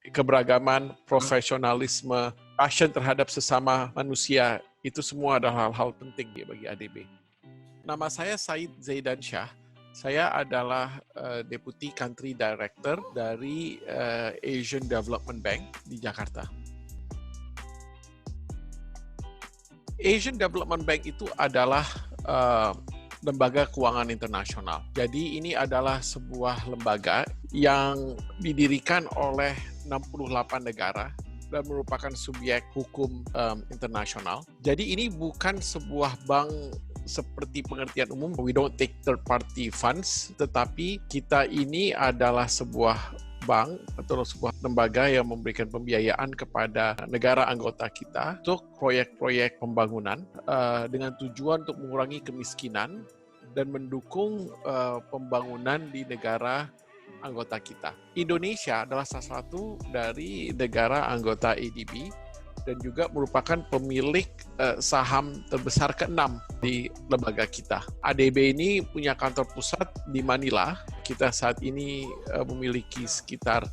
keberagaman, profesionalisme, passion terhadap sesama manusia, itu semua adalah hal-hal penting bagi ADB. Nama saya Said Zaidan Shah. Saya adalah Deputy Country Director dari Asian Development Bank di Jakarta. Asian Development Bank itu adalah lembaga keuangan internasional. Jadi ini adalah sebuah lembaga yang didirikan oleh 68 negara dan merupakan subjek hukum internasional. Jadi ini bukan sebuah bank seperti pengertian umum, we don't take third party funds, tetapi kita ini adalah sebuah bank atau sebuah lembaga yang memberikan pembiayaan kepada negara anggota kita untuk proyek-proyek pembangunan dengan tujuan untuk mengurangi kemiskinan dan mendukung pembangunan di negara anggota kita. Indonesia adalah salah satu dari negara anggota ADB dan juga merupakan pemilik saham terbesar ke-6 di lembaga kita. ADB ini punya kantor pusat di Manila. Kita saat ini memiliki sekitar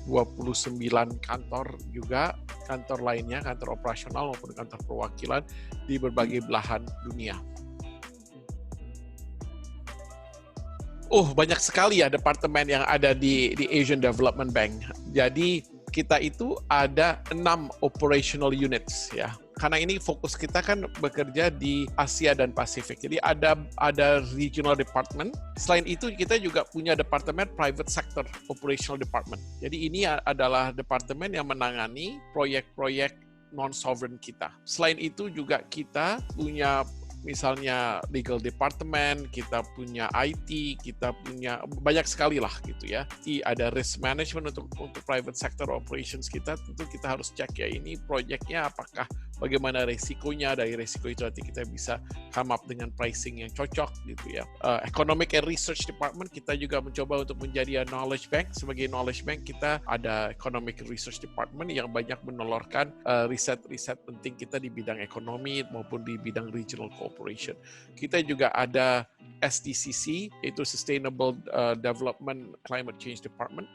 29 kantor juga, kantor lainnya, kantor operasional maupun kantor perwakilan di berbagai belahan dunia. Banyak sekali ya departemen yang ada di Asian Development Bank. Jadi kita itu ada 6 operational units ya. Karena ini fokus kita kan bekerja di Asia dan Pasifik. Jadi ada regional department. Selain itu kita juga punya departemen private sector operational department. Jadi ini adalah departemen yang menangani proyek-proyek non-sovereign kita. Selain itu juga kita punya misalnya legal department, kita punya IT, kita punya banyak sekali lah gitu ya. Ada risk management untuk private sector operations kita, tentu kita harus cek ya ini proyeknya apakah bagaimana resikonya, dari resiko itu nanti kita bisa come up dengan pricing yang cocok gitu ya. Economic and Research Department kita juga mencoba untuk menjadi knowledge bank. Sebagai knowledge bank kita ada Economic and Research Department yang banyak menolorkan riset-riset penting kita di bidang ekonomi maupun di bidang regional cooperation. Kita juga ada SDCC, yaitu Sustainable Development Climate Change Department.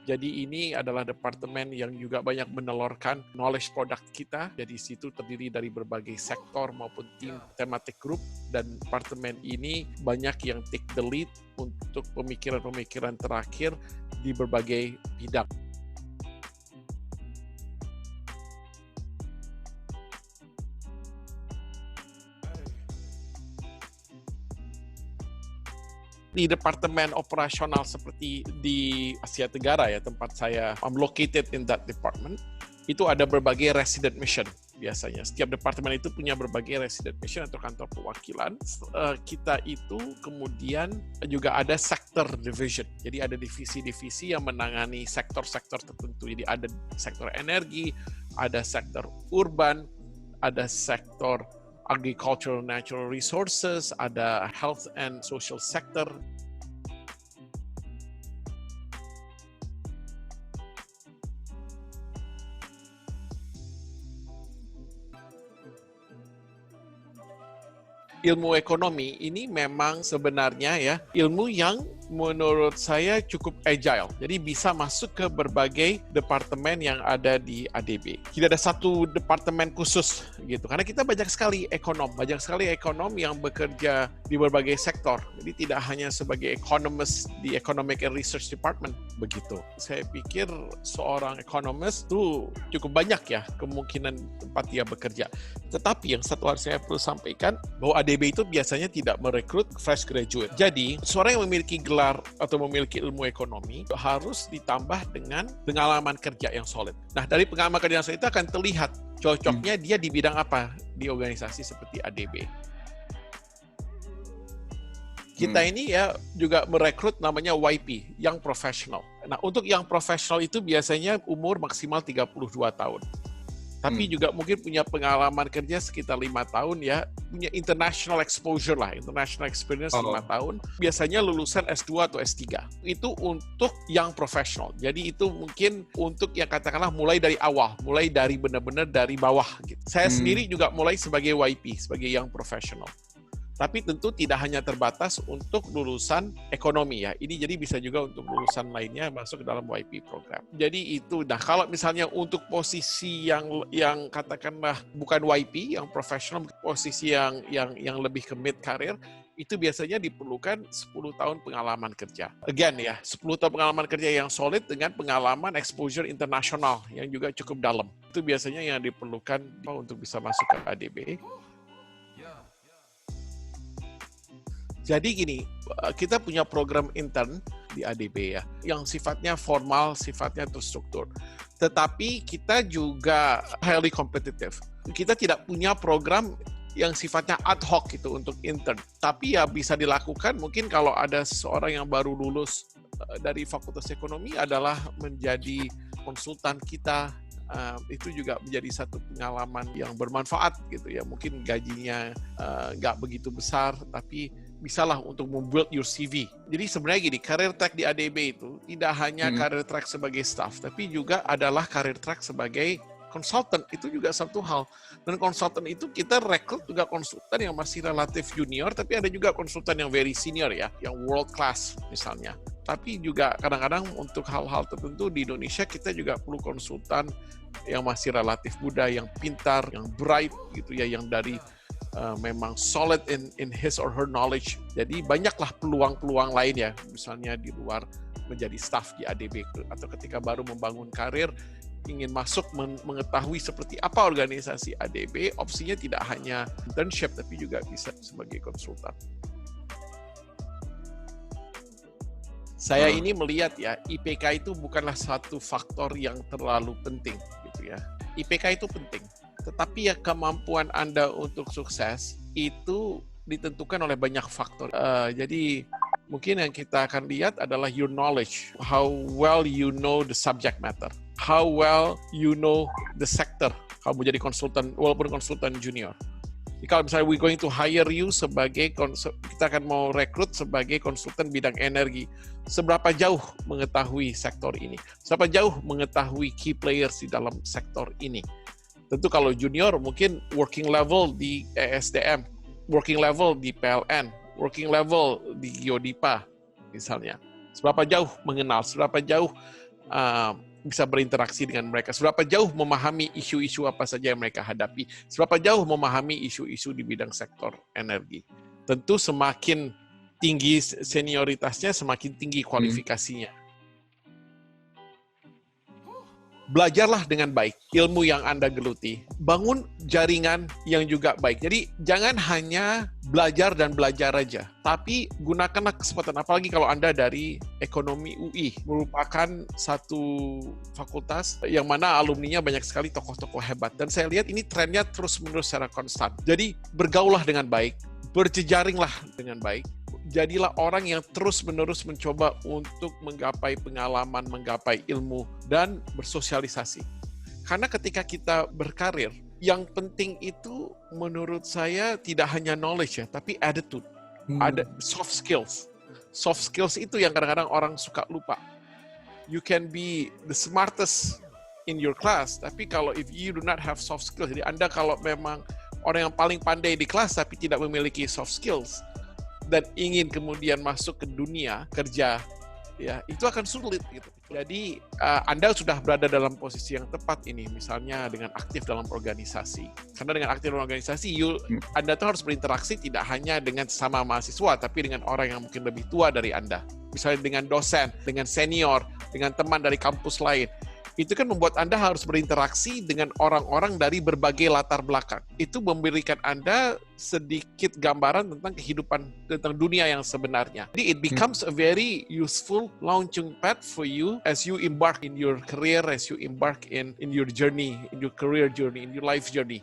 Jadi ini adalah departemen yang juga banyak menelurkan knowledge product kita. Jadi situ terdiri dari berbagai sektor maupun tim thematic group, dan departemen ini banyak yang take the lead untuk pemikiran-pemikiran terakhir di berbagai bidang. Di departemen operasional seperti di Asia Tenggara ya, tempat saya located in that department, itu ada berbagai resident mission biasanya. Setiap departemen itu punya berbagai resident mission atau kantor perwakilan. Kita itu kemudian juga ada sector division. Jadi ada divisi-divisi yang menangani sektor-sektor tertentu. Jadi ada sektor energi, ada sektor urban, ada sektor agricultural natural resources, ada health and social sector. Ilmu ekonomi ini memang sebenarnya ya ilmu yang menurut saya cukup agile. Jadi bisa masuk ke berbagai departemen yang ada di ADB. Tidak ada satu departemen khusus gitu. Karena kita banyak sekali ekonom yang bekerja di berbagai sektor. Jadi tidak hanya sebagai economist di Economic and Research Department begitu. Saya pikir seorang economist itu cukup banyak ya kemungkinan tempat dia bekerja. Tetapi yang satu hal saya perlu sampaikan bahwa ADB itu biasanya tidak merekrut fresh graduate. Jadi, seorang yang memiliki gelar atau memiliki ilmu ekonomi harus ditambah dengan pengalaman kerja yang solid. Nah, dari pengalaman kerja yang solid itu akan terlihat cocoknya dia di bidang apa di organisasi seperti ADB. Kita ini ya juga merekrut namanya YP, Young Professional. Nah, untuk Young Professional itu biasanya umur maksimal 32 tahun. Tapi juga mungkin punya pengalaman kerja sekitar 5 tahun ya, punya international exposure lah, international experience 5 tahun. Biasanya lulusan S2 atau S3. Itu untuk yang professional. Jadi itu mungkin untuk yang katakanlah mulai dari awal, mulai dari benar-benar dari bawah gitu. Saya sendiri juga mulai sebagai YP, sebagai yang professional. Tapi tentu tidak hanya terbatas untuk lulusan ekonomi ya. Ini jadi bisa juga untuk lulusan lainnya masuk ke dalam YP program. Jadi itu. Nah, kalau misalnya untuk posisi yang katakanlah bukan YP, yang profesional, posisi yang lebih ke mid career, itu biasanya diperlukan 10 tahun pengalaman kerja. Again ya, 10 tahun pengalaman kerja yang solid dengan pengalaman exposure internasional yang juga cukup dalam. Itu biasanya yang diperlukan untuk bisa masuk ke ADB. Jadi gini, kita punya program intern di ADB ya, yang sifatnya formal, sifatnya terstruktur. Tetapi kita juga highly competitive. Kita tidak punya program yang sifatnya ad hoc gitu untuk intern. Tapi ya bisa dilakukan mungkin kalau ada seseorang yang baru lulus dari Fakultas Ekonomi adalah menjadi konsultan kita. Itu juga menjadi satu pengalaman yang bermanfaat gitu ya. Mungkin gajinya nggak begitu besar, tapi bisalah untuk membuild your CV. Jadi sebenarnya gini, career track di ADB itu tidak hanya career track sebagai staff, tapi juga adalah career track sebagai konsultan. Itu juga satu hal. Dan konsultan itu kita rekrut juga konsultan yang masih relatif junior, tapi ada juga konsultan yang very senior ya, yang world class misalnya. Tapi juga kadang-kadang untuk hal-hal tertentu di Indonesia kita juga perlu konsultan yang masih relatif muda, yang pintar, yang bright gitu ya, yang dari memang solid in his or her knowledge. Jadi banyaklah peluang-peluang lain ya, misalnya di luar menjadi staff di ADB atau ketika baru membangun karir ingin masuk mengetahui seperti apa organisasi ADB, opsinya tidak hanya internship tapi juga bisa sebagai konsultan. Saya ini melihat ya, IPK itu bukanlah satu faktor yang terlalu penting gitu ya. IPK itu penting. Tetapi ya kemampuan Anda untuk sukses itu ditentukan oleh banyak faktor. Jadi mungkin yang kita akan lihat adalah your knowledge, how well you know the subject matter, how well you know the sector. Kamu jadi konsultan, walaupun konsultan junior. Jadi kalau misalnya we going to hire you sebagai, kita akan mau rekrut sebagai konsultan bidang energi, seberapa jauh mengetahui sektor ini, seberapa jauh mengetahui key players di dalam sektor ini. Tentu kalau junior mungkin working level di ESDM, working level di PLN, working level di Geodipa misalnya. Seberapa jauh mengenal, seberapa jauh bisa berinteraksi dengan mereka, seberapa jauh memahami isu-isu apa saja yang mereka hadapi, seberapa jauh memahami isu-isu di bidang sektor energi. Tentu semakin tinggi senioritasnya, semakin tinggi kualifikasinya. Belajarlah dengan baik ilmu yang Anda geluti. Bangun jaringan yang juga baik. Jadi jangan hanya belajar dan belajar aja, tapi gunakanlah kesempatan. Apalagi kalau Anda dari Ekonomi UI, merupakan satu fakultas yang mana alumninya banyak sekali tokoh-tokoh hebat. Dan saya lihat ini trennya terus-menerus secara konstan. Jadi bergaullah dengan baik, berjejaringlah dengan baik. Jadilah orang yang terus-menerus mencoba untuk menggapai pengalaman, menggapai ilmu, dan bersosialisasi. Karena ketika kita berkarir, yang penting itu menurut saya tidak hanya knowledge ya, tapi attitude. Ada soft skills. Soft skills itu yang kadang-kadang orang suka lupa. You can be the smartest in your class, tapi kalau if you do not have soft skills, jadi Anda kalau memang orang yang paling pandai di kelas tapi tidak memiliki soft skills, dan ingin kemudian masuk ke dunia kerja, ya itu akan sulit gitu. Jadi Anda sudah berada dalam posisi yang tepat ini, misalnya dengan aktif dalam organisasi. Karena dengan aktif dalam organisasi, Anda tuh harus berinteraksi tidak hanya dengan sesama mahasiswa, tapi dengan orang yang mungkin lebih tua dari Anda. Misalnya dengan dosen, dengan senior, dengan teman dari kampus lain. Itu kan membuat Anda harus berinteraksi dengan orang-orang dari berbagai latar belakang. Itu memberikan Anda sedikit gambaran tentang kehidupan, tentang dunia yang sebenarnya. Jadi it becomes a very useful launching pad for you as you embark in your career, as you embark in your journey, in your career journey, in your life journey.